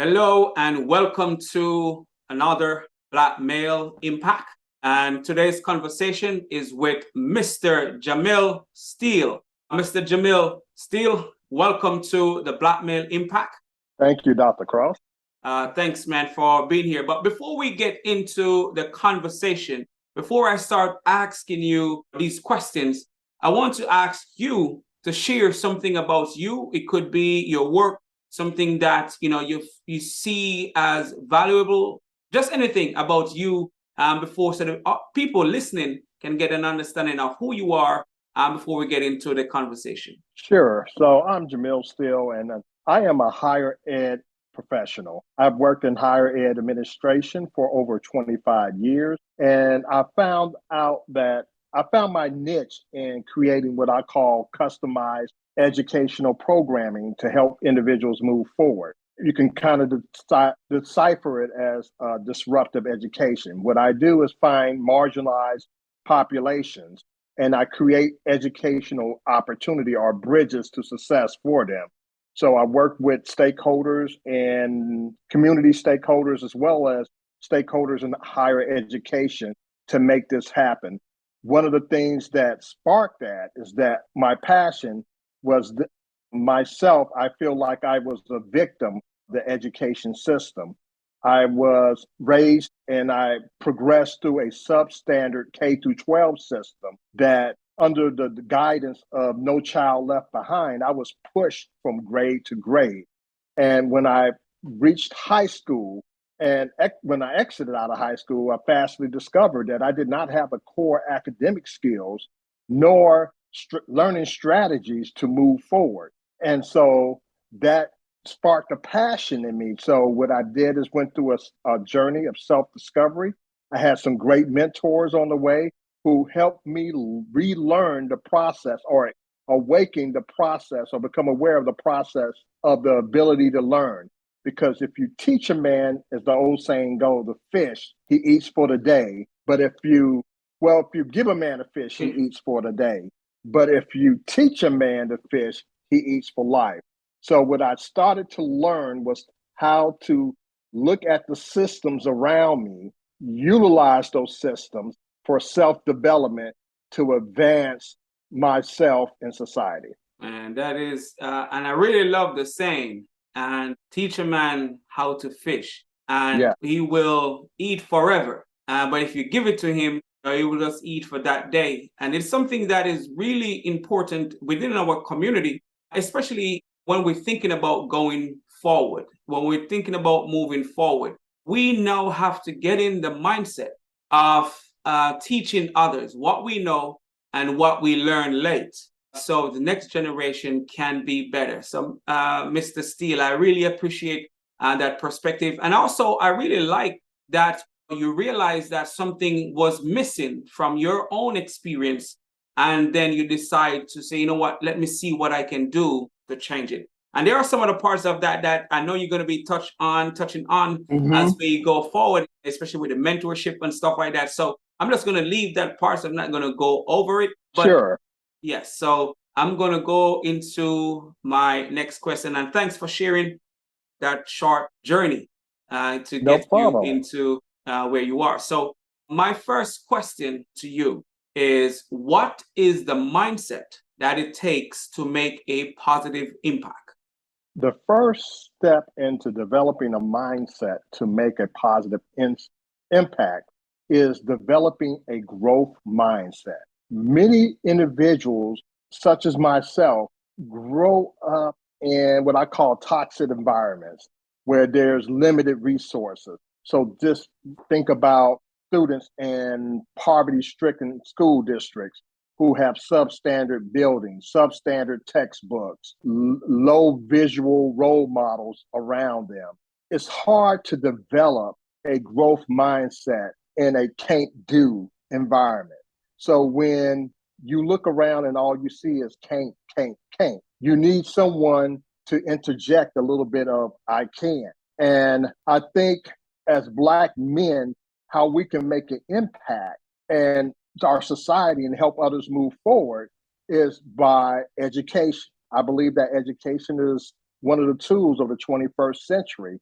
Hello and welcome to another Black Male Impact. And today's conversation is with Mr. Jamil Steele. Mr. Jamil Steele, welcome to the Black Male Impact. Thank you, Dr. Cross. Thanks, man, for being here. But before we get into the conversation, before I start asking you these questions, I want to ask you to share something about you. It could be your work, something that you see as valuable, just anything about you, before so that people listening can get an understanding of who you are, before we get into the conversation. Sure. So I'm Jamil Steele, and I am a higher ed professional. I've worked in higher ed administration for over 25 years, and I found my niche in creating what I call customized educational programming to help individuals move forward. You can kind of decipher it as disruptive education. What I do is find marginalized populations and I create educational opportunity or bridges to success for them. So I work with stakeholders and community stakeholders as well as stakeholders in higher education to make this happen. One of the things that sparked that is that my passion was myself. I feel like I was a victim of the education system. I was raised and I progressed through a substandard K through 12 system that under the guidance of No Child Left Behind, I was pushed from grade to grade. And when I reached high school and when I exited out of high school, I fastly discovered that I did not have the core academic skills nor learning strategies to move forward. And so that sparked a passion in me. So what I did is went through a journey of self-discovery. I had some great mentors on the way who helped me relearn the process or awaken the process or become aware of the process of the ability to learn. Because if you teach a man, as the old saying goes, the fish, he eats for the day. But if you give a man a fish, he eats for the day. But if you teach a man to fish, he eats for life. So what I started to learn was how to look at the systems around me, utilize those systems for self-development to advance myself in society. And that is, and I really love the saying, and teach a man how to fish, and he will eat forever. But if you give it to him, he will just eat for that day. And it's something that is really important within our community, especially when we're thinking about going forward, when we're thinking about moving forward. We now have to get in the mindset of teaching others what we know and what we learn late, so the next generation can be better. So, Mr. Steele, I really appreciate that perspective. And also, I really like that you realize that something was missing from your own experience. And then you decide to say, you know what, let me see what I can do to change it. And there are some other parts of that I know you're going to be touching on as we go forward, especially with the mentorship and stuff like that. So I'm just going to leave that part. So I'm not going to go over it. But sure. Yes, so I'm going to go into my next question. And thanks for sharing that short journey to get you into where you are. So my first question to you is, what is the mindset that it takes to make a positive impact? The first step into developing a mindset to make a positive impact is developing a growth mindset. Many individuals, such as myself, grow up in what I call toxic environments where there's limited resources. So just think about students in poverty-stricken school districts who have substandard buildings, substandard textbooks, low visual role models around them. It's hard to develop a growth mindset in a can't-do environment. So when you look around and all you see is can't, you need someone to interject a little bit of I can. And I think as Black men, how we can make an impact and our society and help others move forward is by education. I believe that education is one of the tools of the 21st century.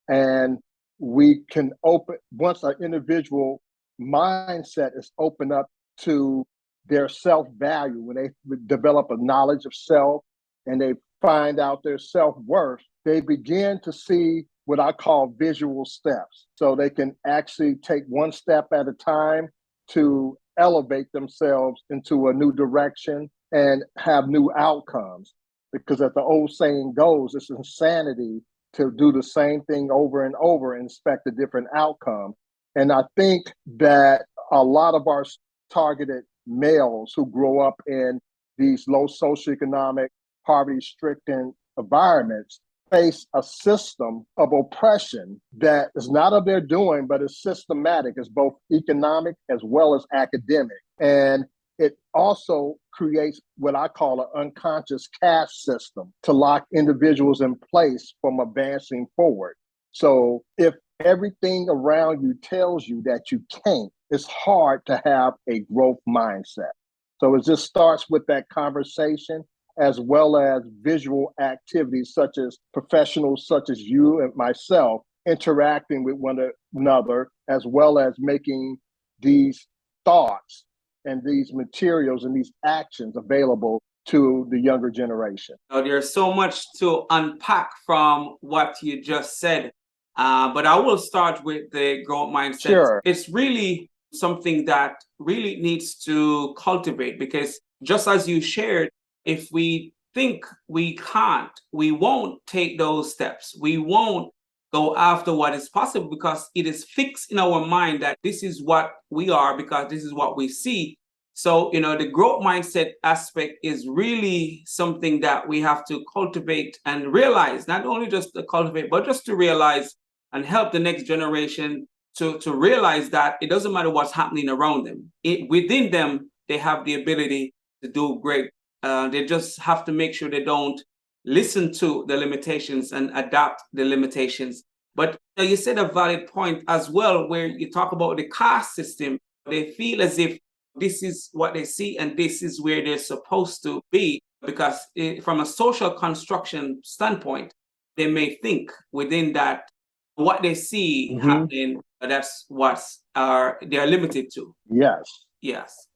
And we can open, once an individual mindset is opened up to their self-value, when they develop a knowledge of self and they find out their self-worth, they begin to see what I call visual steps. So they can actually take one step at a time to elevate themselves into a new direction and have new outcomes. Because as the old saying goes, it's insanity to do the same thing over and over and expect a different outcome. And I think that a lot of our targeted males who grow up in these low socioeconomic, poverty-stricken environments face a system of oppression that is not of their doing, but is systematic. It's both economic as well as academic. And it also creates what I call an unconscious caste system to lock individuals in place from advancing forward. So if everything around you tells you that you can't, it's hard to have a growth mindset. So it just starts with that conversation, as well as visual activities such as professionals such as you and myself interacting with one another, as well as making these thoughts and these materials and these actions available to the younger generation. There's so much to unpack from what you just said, but I will start with the growth mindset. Sure. It's really something that really needs to cultivate, because just as you shared, if we think we can't, we won't take those steps. We won't go after what is possible because it is fixed in our mind that this is what we are, because this is what we see. So, the growth mindset aspect is really something that we have to cultivate and realize, not only just to cultivate, but just to realize and help the next generation to realize that it doesn't matter what's happening around them. Within them, they have the ability to do great. They just have to make sure they don't listen to the limitations and adapt the limitations. But you said a valid point as well, where you talk about the caste system. They feel as if this is what they see and this is where they're supposed to be, because from a social construction standpoint, they may think within that what they see happening, that's what they're limited to. Yes. Yes.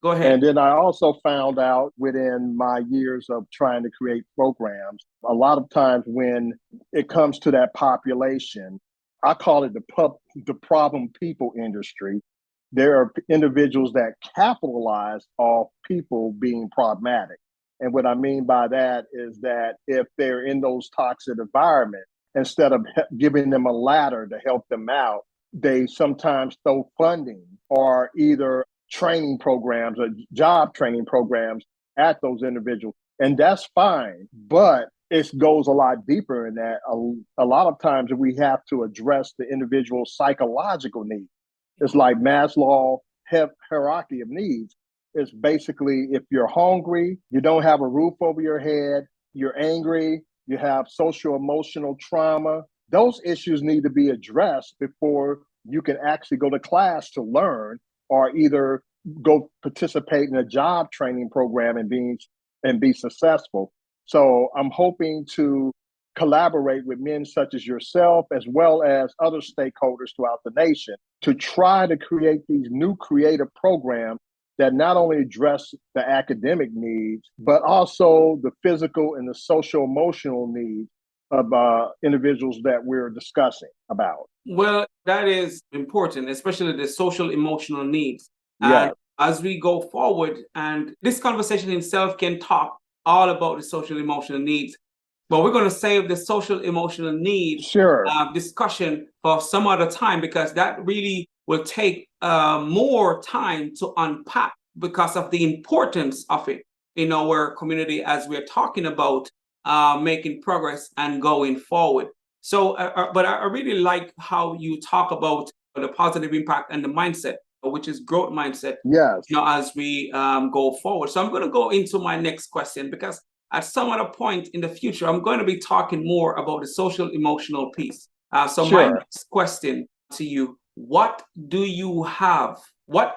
Go ahead. And then I also found out within my years of trying to create programs, a lot of times when it comes to that population, I call it the problem people industry. There are individuals that capitalize off people being problematic. And what I mean by that is that if they're in those toxic environments, instead of giving them a ladder to help them out, they sometimes throw funding or either training programs or job training programs at those individuals. And that's fine, but it goes a lot deeper in that. A lot of times we have to address the individual's psychological needs. It's like Maslow hierarchy of needs. It's basically, if you're hungry, you don't have a roof over your head, you're angry, you have social emotional trauma, those issues need to be addressed before you can actually go to class to learn, or either go participate in a job training program and be successful. So I'm hoping to collaborate with men such as yourself, as well as other stakeholders throughout the nation, to try to create these new creative programs that not only address the academic needs, but also the physical and the social emotional needs of individuals that we're discussing about. Well, that is important, especially the social emotional needs. Yeah. And as we go forward, and this conversation itself can talk all about the social emotional needs, but we're going to save the social emotional needs discussion for some other time, because that really will take more time to unpack because of the importance of it in our community as we're talking about making progress and going forward. So, but I really like how you talk about the positive impact and the mindset, which is growth mindset. Yes. As we go forward. So I'm going to go into my next question, because at some other point in the future, I'm going to be talking more about the social emotional piece. My next question to you: what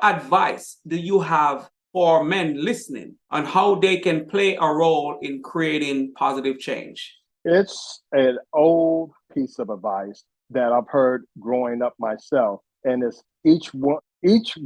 advice do you have for men listening on how they can play a role in creating positive change? It's an old piece of advice, that I've heard growing up myself, and it's each one, reach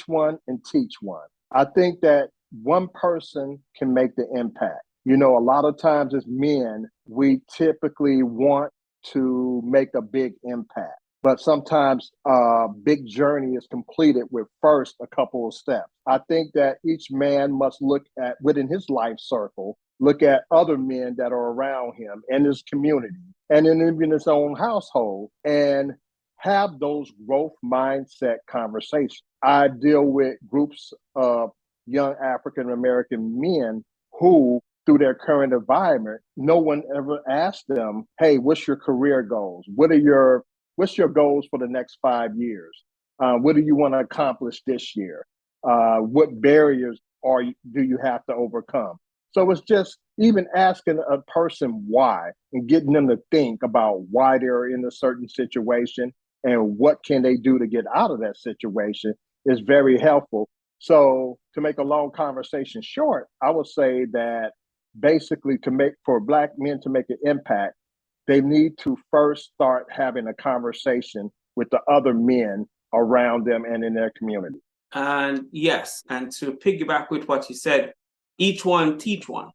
one, and teach one. I think that one person can make the impact. You know, a lot of times as men, we typically want to make a big impact, but sometimes a big journey is completed with first a couple of steps. I think that each man must look at within his life circle, look at other men that are around him and his community and in even his own household, and have those growth mindset conversations. I deal with groups of young African American men who, through their current environment, no one ever asked them, "Hey, what's your career goals? What's your goals for the next 5 years? What do you want to accomplish this year? What barriers do you have to overcome?" So it's just even asking a person why and getting them to think about why they're in a certain situation and what can they do to get out of that situation is very helpful. So to make a long conversation short, I would say that basically for Black men to make an impact, they need to first start having a conversation with the other men around them and in their community. And yes, and to piggyback with what you said, each one teach one.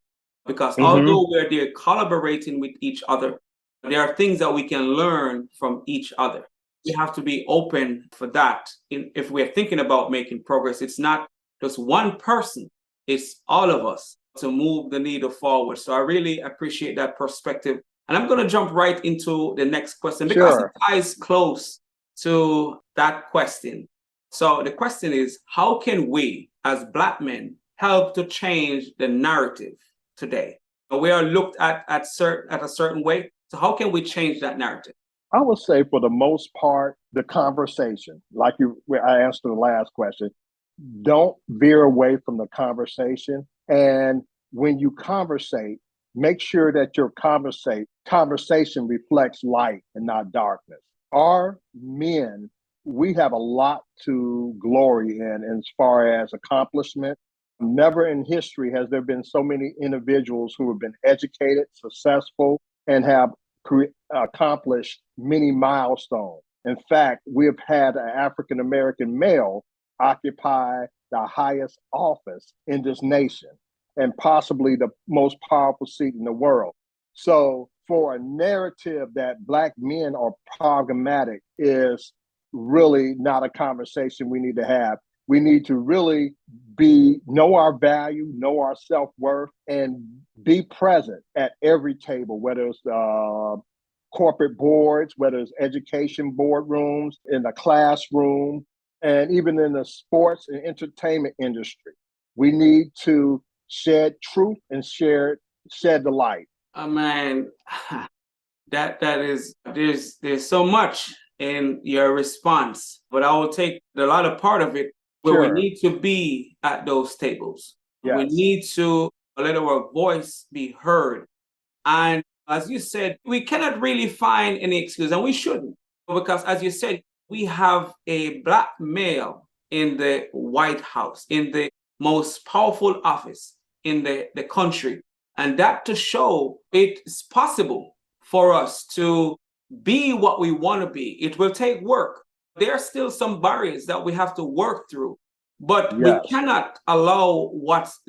Because although we're there collaborating with each other, there are things that we can learn from each other. We have to be open for that. If we're thinking about making progress, it's not just one person, it's all of us to move the needle forward. So I really appreciate that perspective. And I'm going to jump right into the next question because it ties close to that question. So the question is, how can we as Black men help to change the narrative today? We are looked at a certain way. So how can we change that narrative? I would say for the most part, the conversation, like I answered the last question, don't veer away from the conversation. And when you conversate, make sure that your conversation reflects light and not darkness. Our men, we have a lot to glory in as far as accomplishment. Never in history has there been so many individuals who have been educated, successful, and have accomplished many milestones. In fact, we have had an African American male occupy the highest office in this nation and possibly the most powerful seat in the world. So for a narrative that Black men are problematic is really not a conversation we need to have. We need to really know our value, know our self-worth, and be present at every table, whether it's corporate boards, whether it's education boardrooms, in the classroom, and even in the sports and entertainment industry. We need to shed truth and shed the light. Man, that is there's so much in your response, but I will take the latter part of it where we need to be at those tables. Yes. We need to let our voice be heard. And as you said, we cannot really find any excuse, and we shouldn't, because as you said, we have a Black male in the White House, in the most powerful office in the country. And that to show it's possible for us to be what we want to be. It will take work. There are still some barriers that we have to work through, but we cannot allow what's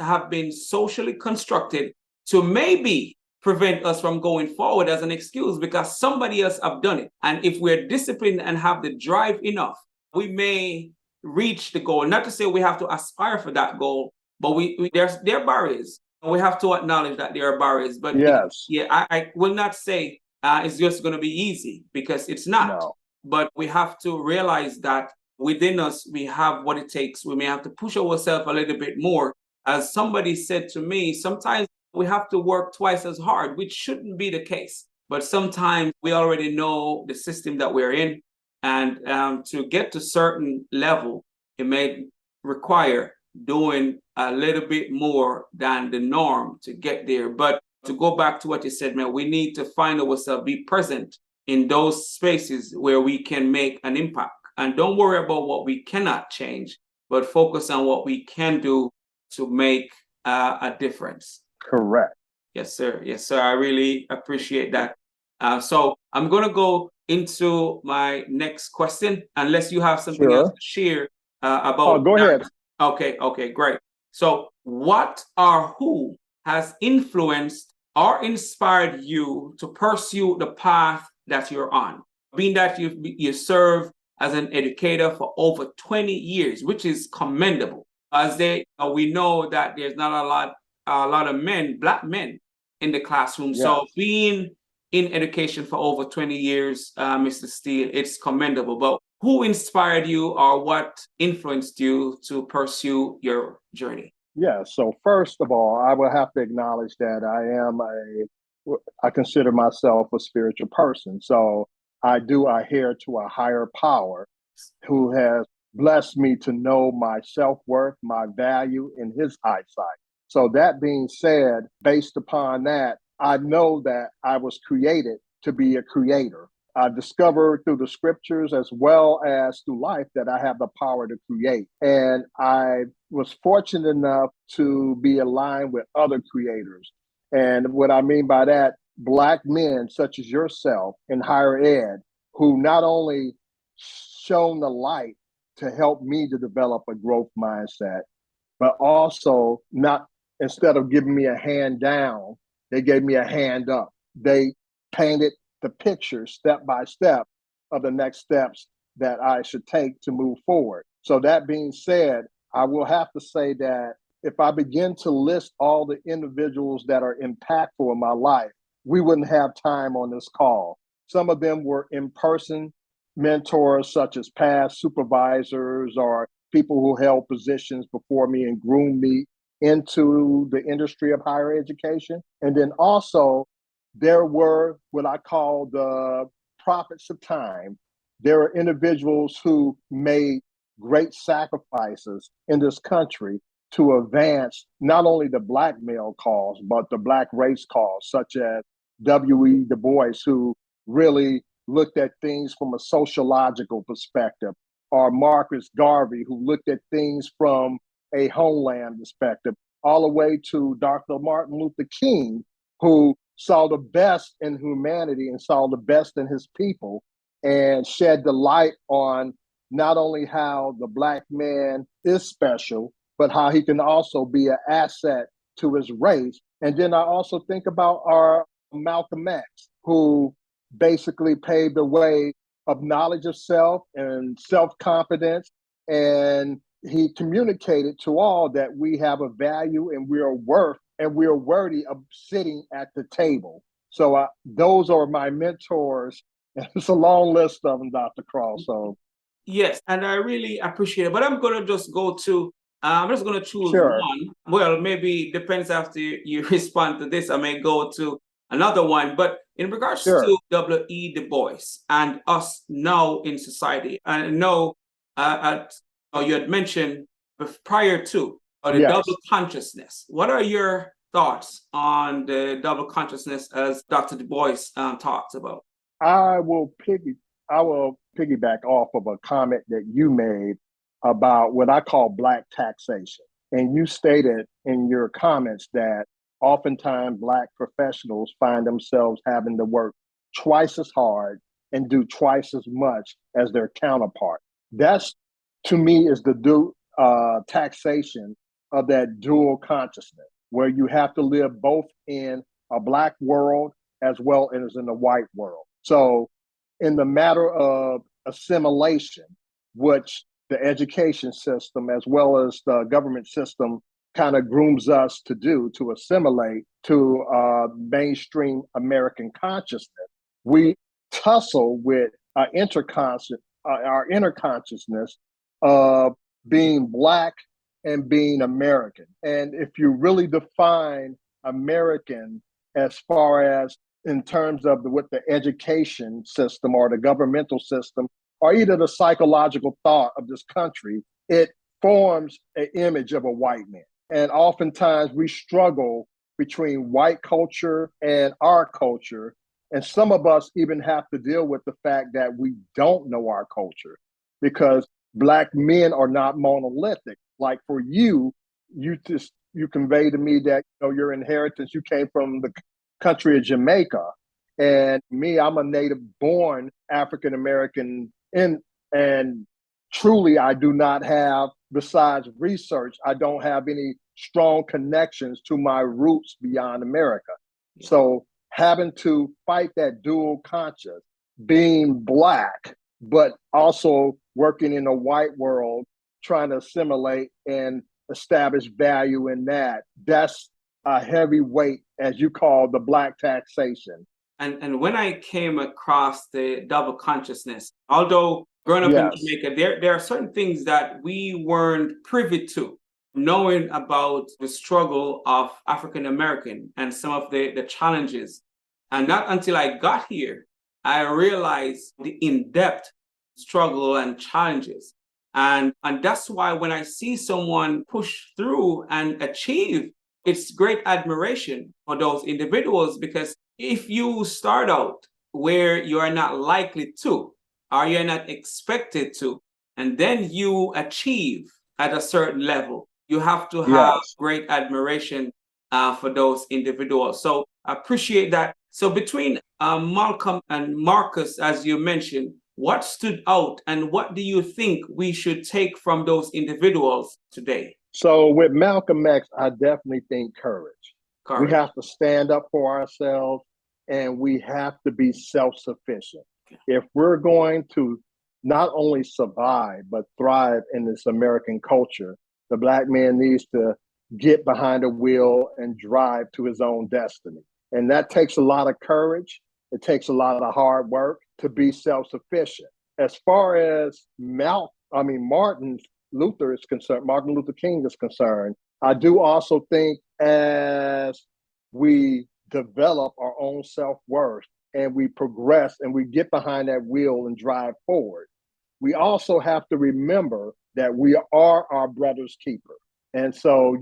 have been socially constructed to maybe prevent us from going forward as an excuse because somebody else have done it. And if we're disciplined and have the drive enough, we may reach the goal. Not to say we have to aspire for that goal, but there are barriers. We have to acknowledge that there are barriers. But I will not say it's just going to be easy because it's not. No. But we have to realize that within us, we have what it takes. We may have to push ourselves a little bit more. As somebody said to me, sometimes we have to work twice as hard, which shouldn't be the case. But sometimes we already know the system that we're in. And to get to a certain level, it may require doing a little bit more than the norm to get there. But to go back to what you said, man, we need to find ourselves, be present in those spaces where we can make an impact. And don't worry about what we cannot change, but focus on what we can do to make a difference. Correct. Yes, sir. Yes, sir. I really appreciate that. So I'm going to go into my next question, unless you have something else Sure. to share Oh, about go that. ahead. Okay, great. So what or who has influenced or inspired you to pursue the path that you're on? Being that you serve as an educator for over 20 years, which is commendable. As we know that there's not a lot of men, Black men, in the classroom. So Yes. being in education for over 20 years, Mr. Steele, it's commendable. But who inspired you or what influenced you to pursue your journey? Yeah. So first of all, I will have to acknowledge that I consider myself a spiritual person. So I do adhere to a higher power who has blessed me to know my self-worth, my value in his eyesight. So that being said, based upon that, I know that I was created to be a creator. I discovered through the scriptures as well as through life that I have the power to create. And I was fortunate enough to be aligned with other creators. And what I mean by that, Black men such as yourself in higher ed, who not only shone the light to help me to develop a growth mindset, but also not, instead of giving me a hand down, they gave me a hand up. They painted the picture step by step of the next steps that I should take to move forward. So that being said, I will have to say that if I begin to list all the individuals that are impactful in my life, we wouldn't have time on this call. Some of them were in person mentors, such as past supervisors or people who held positions before me and groomed me into the industry of higher education. And then also, there were what I call the prophets of time. There are individuals who made great sacrifices in this country to advance not only the Black male cause, but the Black race cause, such as W.E. Du Bois, who really looked at things from a sociological perspective, or Marcus Garvey, who looked at things from a homeland perspective, all the way to Dr. Martin Luther King, who saw the best in humanity and saw the best in his people and shed the light on not only how the Black man is special, but how he can also be an asset to his race. And then I also think about our Malcolm X, who basically paved the way of knowledge of self and self-confidence. And he communicated to all that we have a value and we are worth and we are worthy of sitting at the table. So those are my mentors. It's a long list of them, Dr. Cross. So yes, and I really appreciate it. But I'm going to just go to, I'm just going to choose sure, one. Well, maybe depends after you respond to this. I may go to another one. But in regards sure. to W.E. Du Bois and us now in society, I know you had mentioned prior to the double Yes. consciousness. What are your thoughts on the double consciousness as Dr. Du Bois talks about? I will piggy I will piggyback off of a comment that you made about what I call Black taxation. And you stated in your comments that oftentimes Black professionals find themselves having to work twice as hard and do twice as much as their counterpart. That's, to me, is the taxation of that dual consciousness, where you have to live both in a Black world as well as in the white world. So, in the matter of assimilation, which the education system as well as the government system kind of grooms us to do, to assimilate to mainstream American consciousness, we tussle with our inner consciousness of being Black and being American. And if you really define American as far as in terms of what the education system or the governmental system or either the psychological thought of this country, it forms an image of a white man. And oftentimes we struggle between white culture and our culture. And some of us even have to deal with the fact that we don't know our culture because Black men are not monolithic. Like for you, you convey to me that your inheritance, you came from the country of Jamaica, And me, I'm a native born African American, and truly I do not have, besides research, I don't have any strong connections to my roots beyond America. Yeah. So having to fight that dual conscious, being Black, but also working in a white world, trying to assimilate and establish value in that, that's a heavy weight, as you call the Black taxation. And when I came across the double consciousness, although growing up in Yes. Jamaica, there are certain things that we weren't privy to, knowing about the struggle of African American and some of the challenges. And not until I got here, I realized the in-depth struggle and challenges. And that's why when I see someone push through and achieve, it's great admiration for those individuals, because if you start out where you are not likely to, or you're not expected to, and then you achieve at a certain level, you have to have Yes. great admiration for those individuals. So I appreciate that. So between Malcolm and Marcus, as you mentioned, what stood out and what do you think we should take from those individuals today? So with Malcolm X, I definitely think courage. We Courage. have to stand up for ourselves, and we have to be self-sufficient. If we're going to not only survive, but thrive in this American culture, the Black man needs to get behind the wheel and drive to his own destiny. And that takes a lot of courage. It takes a lot of hard work to be self-sufficient. As far as Martin Luther is concerned, Martin Luther King is concerned, I do also think as we develop our own self-worth and we progress and we get behind that wheel and drive forward, we also have to remember that we are our brother's keeper. And so,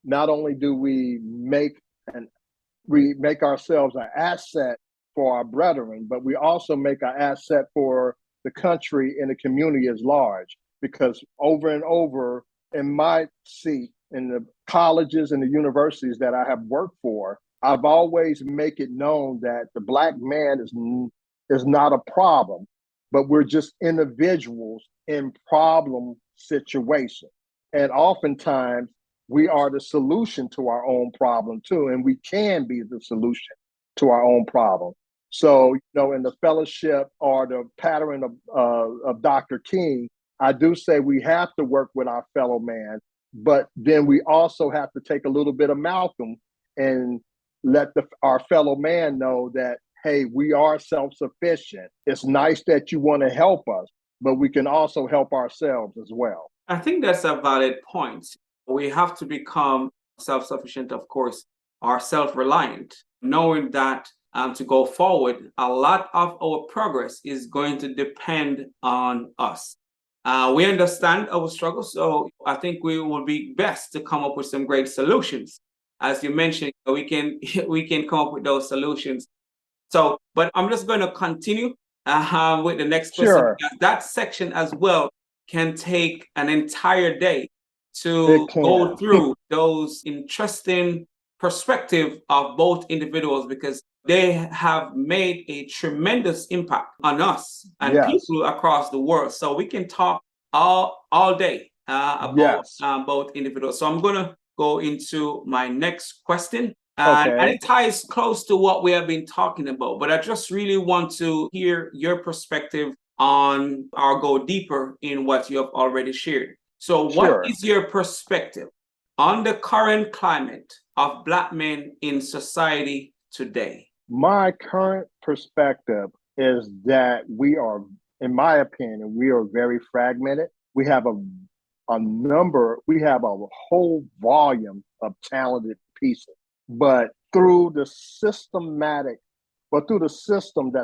not only do we make ourselves an asset for our brethren, but we also make an asset for the country and the community as large. Because over and over in my seat in the colleges and the universities that I have worked for, I've always make it known that the Black man is not a problem, but we're just individuals in problem situations. And oftentimes we are the solution to our own problem too, and we can be the solution to our own problem. So, in the fellowship or the pattern of Dr. King, I do say we have to work with our fellow man, but then we also have to take a little bit of Malcolm and let our fellow man know that, hey, we are self-sufficient. It's nice that you want to help us, but we can also help ourselves as well. I think that's a valid point. We have to become self-sufficient, of course, or self-reliant, knowing that to go forward, a lot of our progress is going to depend on us. We understand our struggles, so I think we will be best to come up with some great solutions. As you mentioned, we can come up with those solutions. So, but I'm just going to continue with the next question. Sure. That section as well can take an entire day to go through those interesting perspective of both individuals, because they have made a tremendous impact on us and people across the world. So we can talk all day about both individuals. So I'm going to go into my next question. And it ties close to what we have been talking about, but I just really want to hear your perspective on or go deeper in what you have already shared. So what is your perspective on the current climate of Black men in society today? My current perspective is that we are, in my opinion, we are very fragmented. We have a whole volume of talented pieces, but through the system that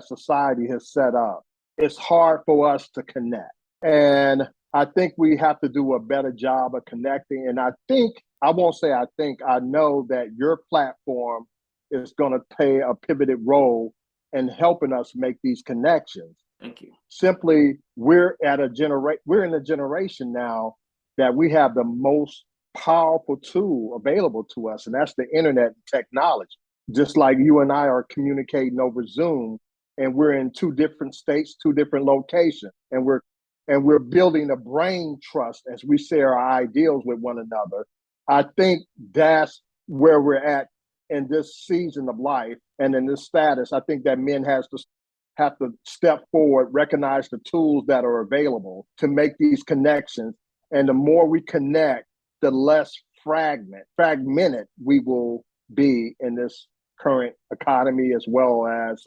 society has set up, it's hard for us to connect. And I think we have to do a better job of connecting. And I know that your platform is going to play a pivotal role in helping us make these connections. Thank you. Simply, we're in a generation now that we have the most powerful tool available to us, and that's the internet and technology. just like you and I are communicating over Zoom, and we're in two different states, two different locations, and we're building a brain trust as we share our ideals with one another. I think that's where we're at in this season of life and in this status. I think that men have to step forward, recognize the tools that are available to make these connections. And the more we connect, the less fragmented we will be in this current economy as well as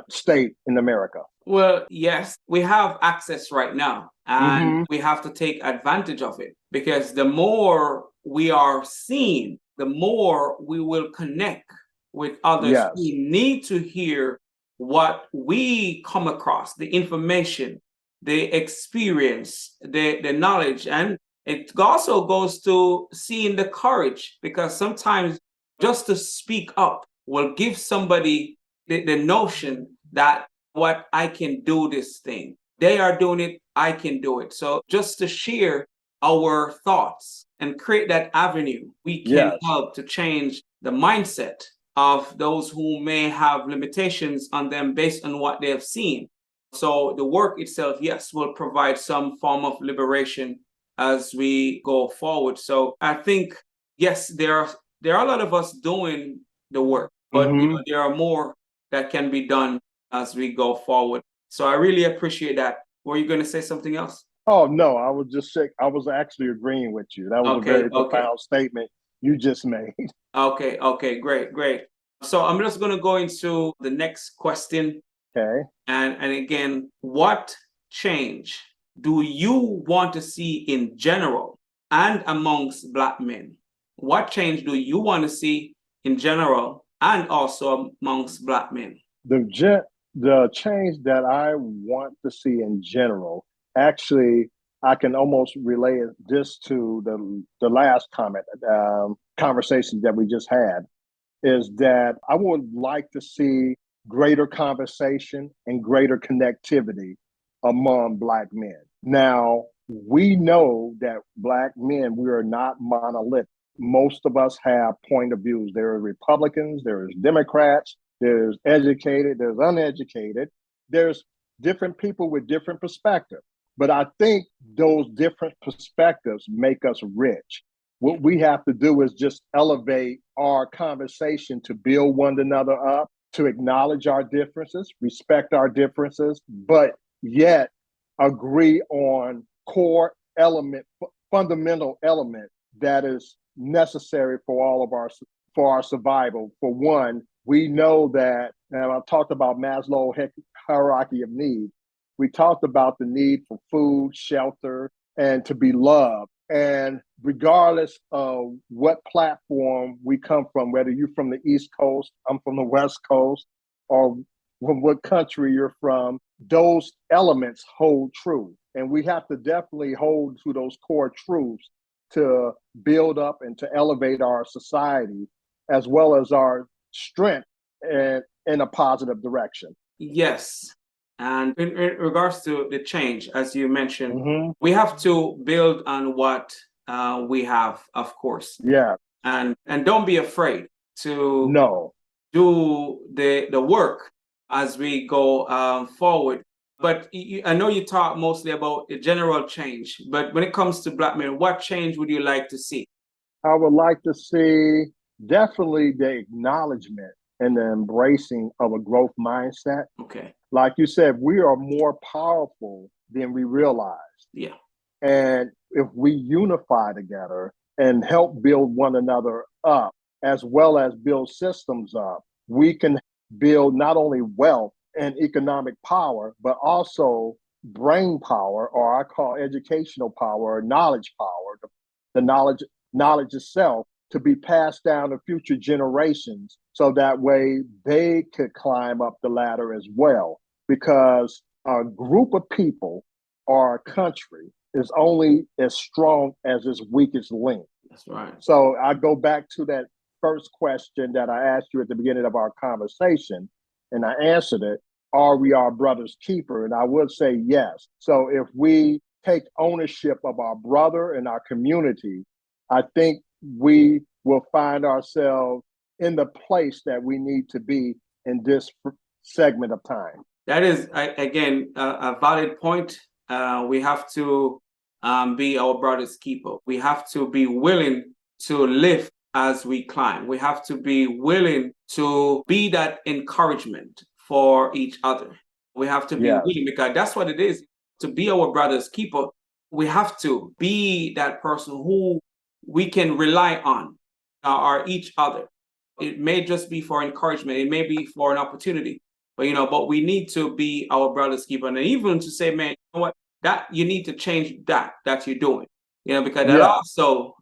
state in America. Well, yes, we have access right now, and we have to take advantage of it, because the more we are seen, the more we will connect with others who Yes. need to hear what we come across, the information, the experience, the knowledge. And it also goes to seeing the courage, because sometimes just to speak up will give somebody the notion that what I can do this thing. They are doing it, I can do it. So just to share our thoughts and create that avenue, we can Yes. help to change the mindset of those who may have limitations on them based on what they have seen. So the work itself, yes, will provide some form of liberation as we go forward. So I think, yes, there are a lot of us doing the work, but there are more that can be done as we go forward. So I really appreciate that. Were you going to say something else? Oh no, I was just sick. I was actually agreeing with you. That was a Okay, very okay, profound statement you just made. okay, great, great. So I'm just going to go into the next question. Okay. And again, what change do you want to see in general and amongst Black men? What change do you want to see in general and also amongst Black men? The change that I want to see in general, actually, I can almost relate this to the last conversation that we just had, is that I would like to see greater conversation and greater connectivity among Black men. Now, we know that Black men, we are not monolithic. Most of us have point of views. There are Republicans, there's Democrats, there's educated, there's uneducated, there's different people with different perspectives. But I think those different perspectives make us rich. What we have to do is just elevate our conversation to build one another up, to acknowledge our differences, respect our differences, but yet agree on core element, fundamental element that is necessary for all of our survival. For one, we know that, and I talked about Maslow hierarchy of needs. We talked about the need for food, shelter, and to be loved. And regardless of what platform we come from, whether you're from the East Coast, I'm from the West Coast, or from what country you're from, those elements hold true. And we have to definitely hold to those core truths to build up and to elevate our society, as well as our strength in a positive direction. Yes. And in regards to the change, as you mentioned, we Mm-hmm. have to build on what we have, of course. Yeah. And don't be afraid to No. do the work as we go forward. But I know you talk mostly about the general change, but when it comes to Black men, what change would you like to see? I would like to see definitely the acknowledgement and the embracing of a growth mindset. Okay. Like you said, we are more powerful than we realize. Yeah. And if we unify together and help build one another up, as well as build systems up, we can build not only wealth and economic power, but also brain power, or I call educational power, or knowledge power, the knowledge itself, to be passed down to future generations, so that way they could climb up the ladder as well. Because a group of people or a country is only as strong as its weakest link. That's right. So I go back to that first question that I asked you at the beginning of our conversation, and I answered it. Are we our brother's keeper? And I would say yes. So if we take ownership of our brother and our community, I think we will find ourselves in the place that we need to be in this segment of time. That is, again, a valid point. We have to be our brother's keeper. We have to be willing to lift as we climb. We have to be willing to be that encouragement for each other. We have to be willing, because that's what it is. To be our brother's keeper, we have to be that person who we can rely on, or each other. It may just be for encouragement. It may be for an opportunity. But we need to be our brother's keeper. And even to say, man, you know what, that you need to change that you're doing. Because that also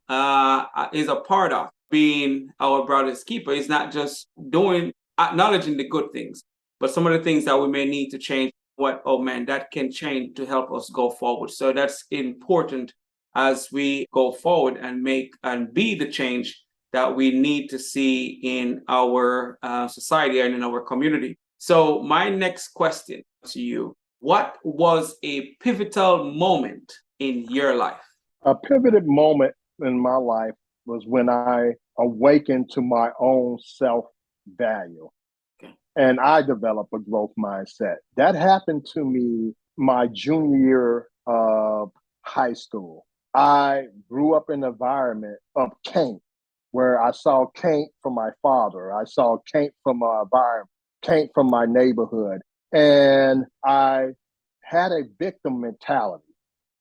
is a part of being our brother's keeper. It's not just acknowledging the good things, but some of the things that we may need to change. That can change to help us go forward. So that's important as we go forward and make and be the change that we need to see in our society and in our community. So my next question to you, what was a pivotal moment in your life? A pivotal moment in my life was when I awakened to my own self-value. Okay. And I developed a growth mindset. That happened to me my junior year of high school. I grew up in an environment of Cain, where I saw Cain from my father. I saw Cain from my environment, Cain from my neighborhood. And I had a victim mentality,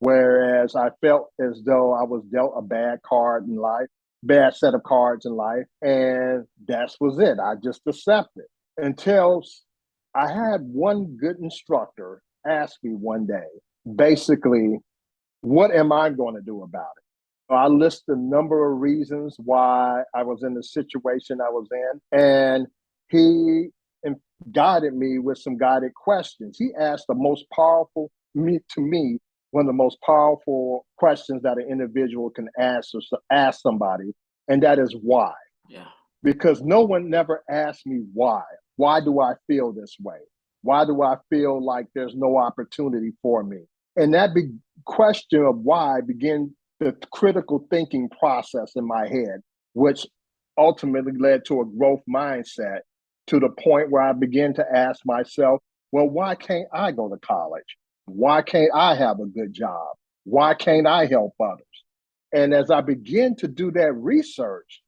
whereas I felt as though I was dealt a bad card in life, bad set of cards in life. And that was it. I just accepted until I had one good instructor ask me one day, basically, what am I going to do about it? I list a number of reasons why I was in the situation I was in, and he guided me with some guided questions. He asked the most powerful, one of the most powerful questions that an individual can ask somebody, and that is why. Yeah. Because no one never asked me why. Why do I feel this way? Why do I feel like there's no opportunity for me? And that question of why began the critical thinking process in my head, which ultimately led to a growth mindset, to the point where I began to ask myself, well, why can't I go to college? Why can't I have a good job? Why can't I help others? And as I begin to do that research,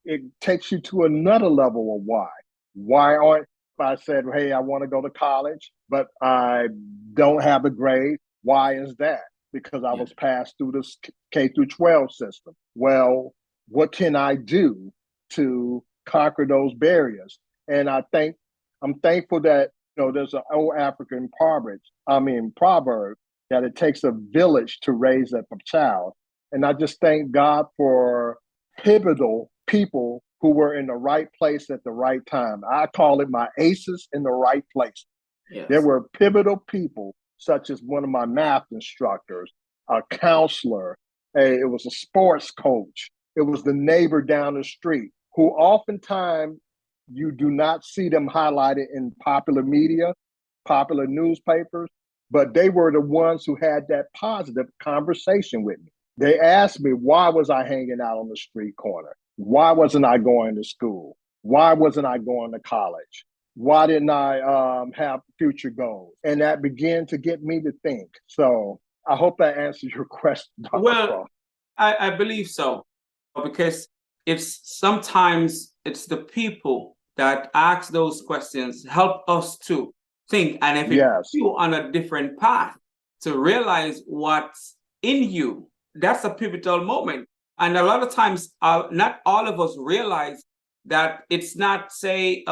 it takes you to another level of why. Why aren't, if I said, hey, I want to go to college, but I don't have a grade, why is that? Because I was passed through this K through 12 system. Well, what can I do to conquer those barriers? And I'm thankful that, there's an old African proverb that it takes a village to raise up a child. And I just thank God for pivotal people who were in the right place at the right time. I call it my aces in the right place. Yes. There were pivotal people, such as one of my math instructors, a counselor, it was a sports coach, it was the neighbor down the street, who oftentimes you do not see them highlighted in popular media, popular newspapers, but they were the ones who had that positive conversation with me. They asked me, why was I hanging out on the street corner? Why wasn't I going to school? Why wasn't I going to college? Why didn't I have future goals? And that began to get me to think. So I hope that answers your question, Dr. Well, I believe so, because sometimes it's the people that ask those questions help us to think. And if it puts you on a different path to realize what's in you, that's a pivotal moment. And a lot of times, not all of us realize that it's not, say,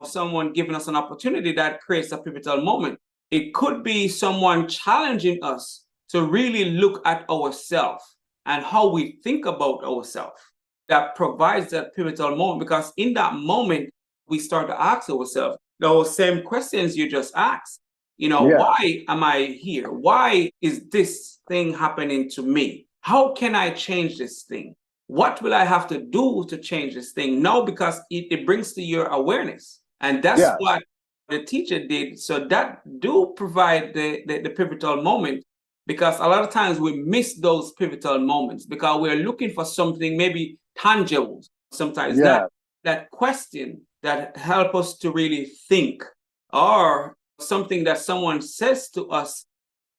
someone giving us an opportunity that creates a pivotal moment. It could be someone challenging us to really look at ourselves and how we think about ourselves that provides that pivotal moment. Because in that moment, we start to ask ourselves those same questions you just asked. Why am I here? Why is this thing happening to me? How can I change this thing? What will I have to do to change this thing? No, because it brings to your awareness. And that's what the teacher did. So that do provide the pivotal moment, because a lot of times we miss those pivotal moments because we're looking for something maybe tangible, sometimes not that question that help us to really think, or something that someone says to us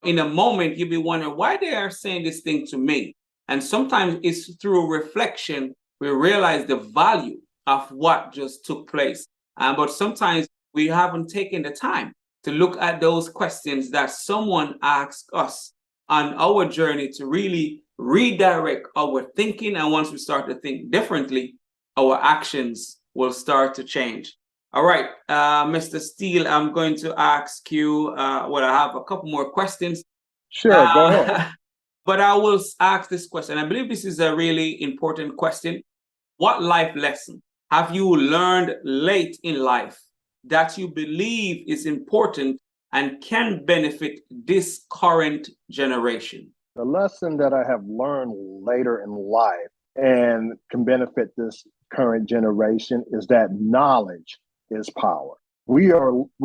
in a moment, you'll be wondering why they are saying this thing to me. And sometimes it's through reflection we realize the value of what just took place. But sometimes we haven't taken the time to look at those questions that someone asked us on our journey to really redirect our thinking. And once we start to think differently, our actions will start to change. All right, Mr. Steele, I'm going to ask you, I have a couple more questions. Sure, go ahead. But I will ask this question. I believe this is a really important question. What life lesson have you learned late in life that you believe is important and can benefit this current generation? The lesson that I have learned later in life and can benefit this current generation is that knowledge is power. We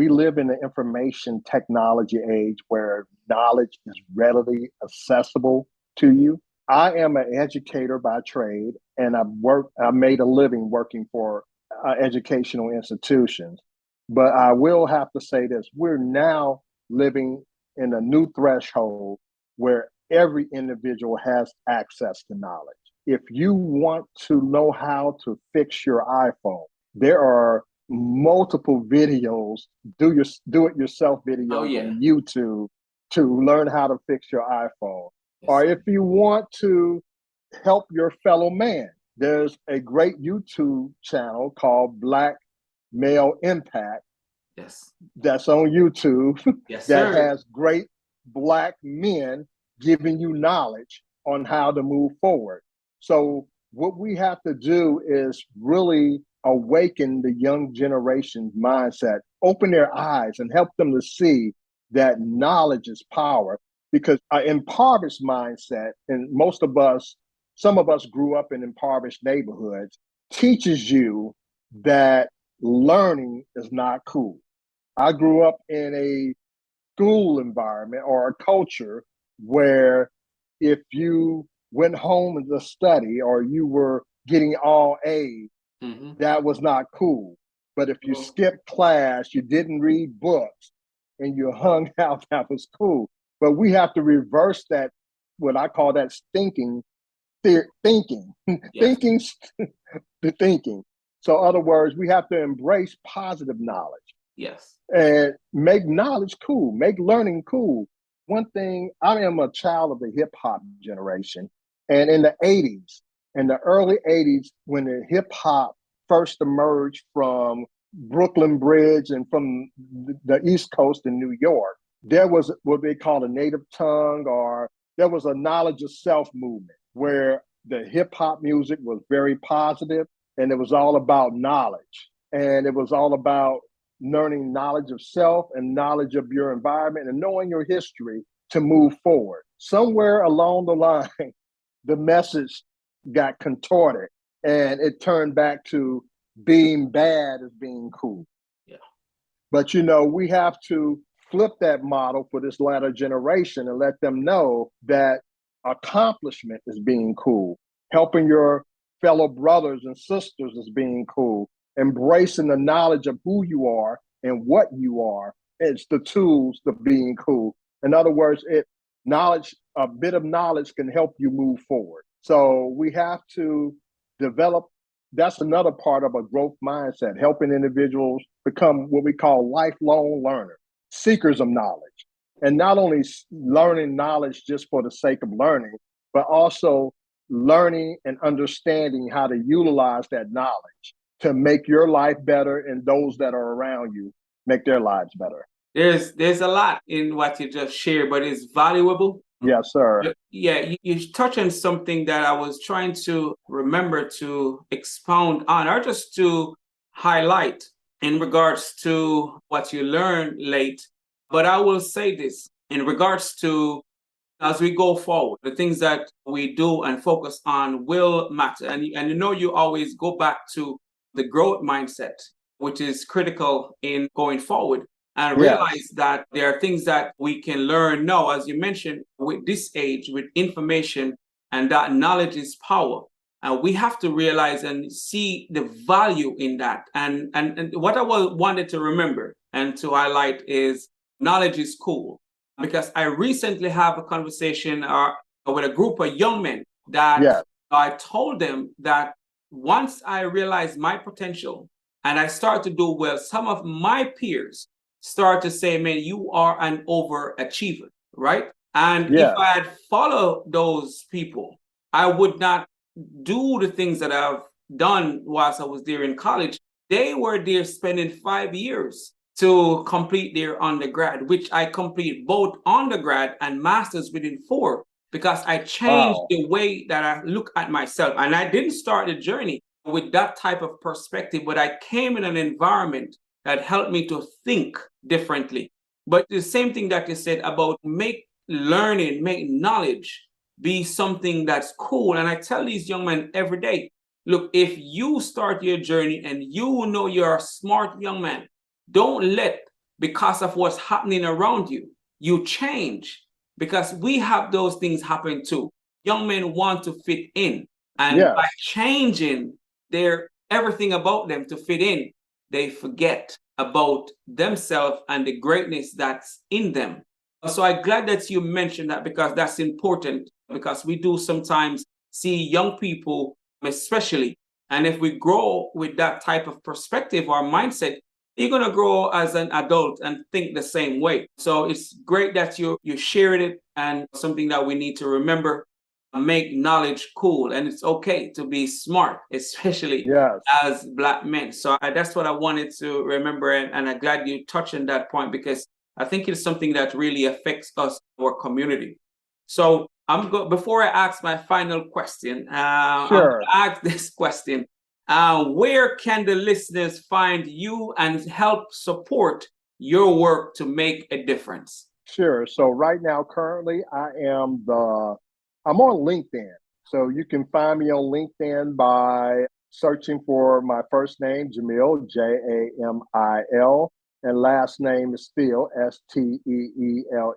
live in the information technology age where knowledge is readily accessible to you. I am an educator by trade, and I made a living working for educational institutions. But I will have to say this: we're now living in a new threshold where every individual has access to knowledge. If you want to know how to fix your iPhone, there are multiple videos, do it yourself videos on YouTube to learn how to fix your iPhone. Yes. Or if you want to help your fellow man, there's a great YouTube channel called Black Male Impact. Yes. That's on YouTube. Yes, that sir. has great Black men giving you knowledge on how to move forward. So what we have to do is really awaken the young generation's mindset, open their eyes and help them to see that knowledge is power. Because an impoverished mindset, and some of us grew up in impoverished neighborhoods, teaches you that learning is not cool. I grew up in a school environment or a culture where if you went home to study or you were getting all A's, that was not cool. But if you skipped class, you didn't read books, and you hung out, that was cool. But we have to reverse that, what I call that thinking, yes. thinking. So in other words, we have to embrace positive knowledge. Yes. And make knowledge cool, make learning cool. One thing, I am a child of the hip hop generation. And in the 80s, in the early 80s, when the hip hop first emerged from Brooklyn Bridge and from the East Coast in New York, there was what they call a native tongue, or there was a knowledge of self movement where the hip hop music was very positive and it was all about knowledge. And it was all about learning knowledge of self and knowledge of your environment and knowing your history to move forward. Somewhere along the line, the message got contorted and it turned back to being bad as being cool. Yeah. But we have to flip that model for this latter generation and let them know that accomplishment is being cool. Helping your fellow brothers and sisters is being cool. Embracing the knowledge of who you are and what you are. It's the tools to being cool. In other words, a bit of knowledge can help you move forward. So we have to develop, that's another part of a growth mindset, helping individuals become what we call lifelong learners, seekers of knowledge. And not only learning knowledge just for the sake of learning, but also learning and understanding how to utilize that knowledge to make your life better and those that are around you make their lives better. There's a lot in what you just shared, but it's valuable. Yes, sir. Yeah, you touch on something that I was trying to remember to expound on, or just to highlight in regards to what you learned late. But I will say this in regards to, as we go forward, the things that we do and focus on will matter. And you always go back to the growth mindset, which is critical in going forward, and realize that there are things that we can learn now, as you mentioned, with this age, with information, and that knowledge is power. We have to realize and see the value in that. And what I wanted to remember and to highlight is knowledge is cool. Because I recently have a conversation with a group of young men that I told them that once I realized my potential and I start to do well, some of my peers start to say, man, you are an overachiever, right? And if I had followed those people, I would not do the things that I've done whilst I was there in college. They were there spending 5 years to complete their undergrad, which I complete both undergrad and master's within 4, because I changed the way that I look at myself. And I didn't start the journey with that type of perspective, but I came in an environment that helped me to think differently. But the same thing that you said about make knowledge be something that's cool. And I tell these young men every day, look, if you start your journey and you know you're a smart young man, don't let, because of what's happening around you, you change, because we have those things happen too. Young men want to fit in, and by changing everything about them to fit in, they forget about themselves and the greatness that's in them. So I'm glad that you mentioned that, because that's important, because we do sometimes see young people, especially, and if we grow with that type of perspective or mindset, you're going to grow as an adult and think the same way. So it's great that you shared it, and something that we need to remember. Make knowledge cool, and it's okay to be smart, especially as Black men. So that's what I wanted to remember, and I'm glad you touched on that point, because I think it's something that really affects us, our community. So before I ask my final question, I'm going to ask this question. Where can the listeners find you and help support your work to make a difference? Sure. So right now, currently, I'm on LinkedIn. So you can find me on LinkedIn by searching for my first name, Jamil, Jamil, and last name is Steele, Steele.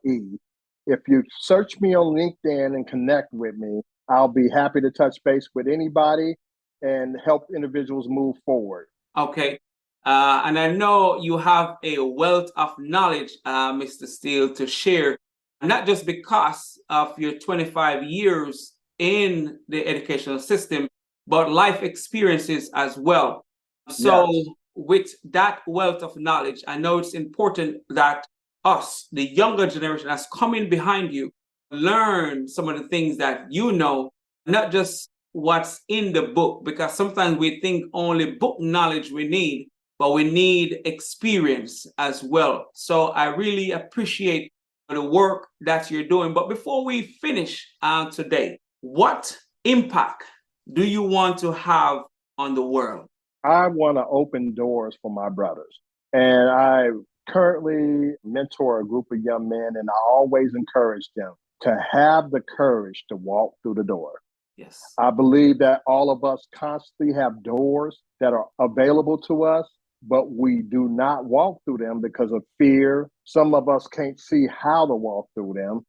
If you search me on LinkedIn and connect with me, I'll be happy to touch base with anybody and help individuals move forward. Okay. And I know you have a wealth of knowledge, Mr. Steele, to share, not just because of your 25 years in the educational system, but life experiences as well. So with that wealth of knowledge, I know it's important that us, the younger generation that's coming behind you, learn some of the things that you know, not just what's in the book, because sometimes we think only book knowledge we need, but we need experience as well. So I really appreciate the work that you're doing. But before we finish today, what impact do you want to have on the world? I want to open doors for my brothers. And I currently mentor a group of young men, and I always encourage them to have the courage to walk through the door. Yes. I believe that all of us constantly have doors that are available to us, but we do not walk through them because of fear. Some of us can't see how to walk through them,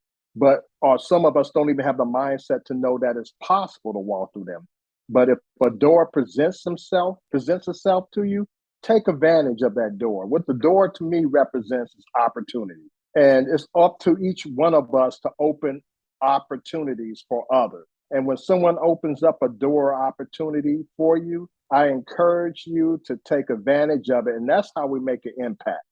or some of us don't even have the mindset to know that it's possible to walk through them. But if a door presents itself to you, take advantage of that door. What the door to me represents is opportunity. And it's up to each one of us to open opportunities for others. And when someone opens up a door opportunity for you, I encourage you to take advantage of it. And that's how we make an impact.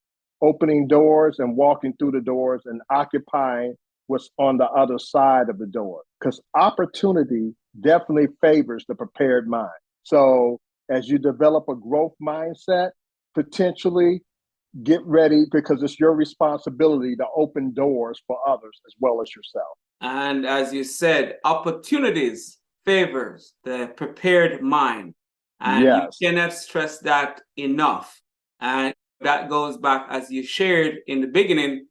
Opening doors and walking through the doors and occupying what's on the other side of the door. Because opportunity definitely favors the prepared mind. So as you develop a growth mindset, potentially get ready, because it's your responsibility to open doors for others as well as yourself. And as you said, opportunities favors the prepared mind. And you cannot stress that enough. And that goes back, as you shared in the beginning,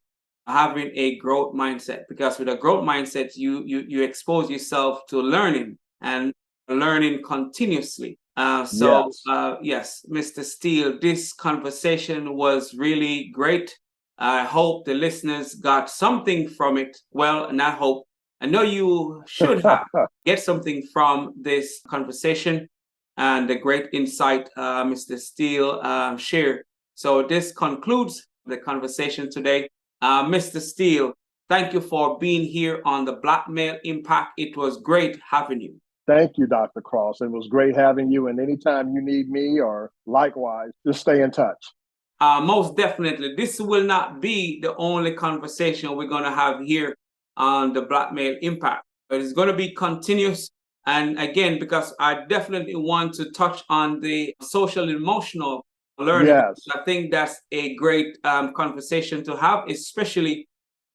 having a growth mindset, because with a growth mindset, you expose yourself to learning and learning continuously. Yes, Mr. Steele, this conversation was really great. I hope the listeners got something from it. Well, not hope. I know you should have get something from this conversation and the great insight Mr. Steele shared. So this concludes the conversation today. Mr. Steele, thank you for being here on the Black Male Impact. It was great having you. Thank you, Dr. Cross. It was great having you. And anytime you need me or likewise, just stay in touch. Most definitely. This will not be the only conversation we're going to have here on the Black Male Impact, but it's going to be continuous. And again, because I definitely want to touch on the social emotional learning. Yes. I think that's a great conversation to have, especially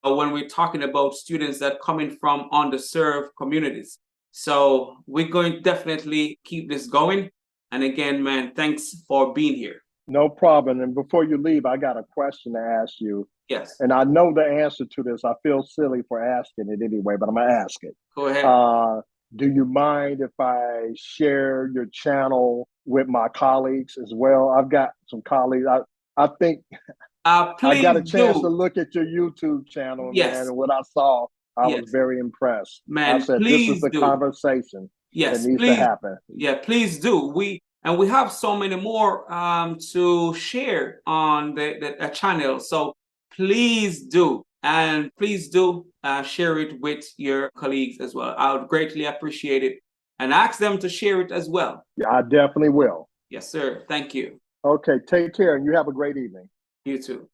when we're talking about students that coming from underserved communities. So we're going to definitely keep this going. And again, man, thanks for being here. No problem. And before you leave, I got a question to ask you. Yes. And I know the answer to this. I feel silly for asking it anyway, but I'm going to ask it. Go ahead. Do you mind if I share your channel with my colleagues as well? I've got some colleagues. I think I got a chance to look at your YouTube channel, man, and what I saw, I was very impressed. Man, I said, this is the conversation that needs to happen. Yeah, please do. We have so many more to share on the channel. So please do. And please do share it with your colleagues as well. I would greatly appreciate it. And ask them to share it as well. Yeah, I definitely will. Yes, sir. Thank you. Okay, take care and you have a great evening. You too.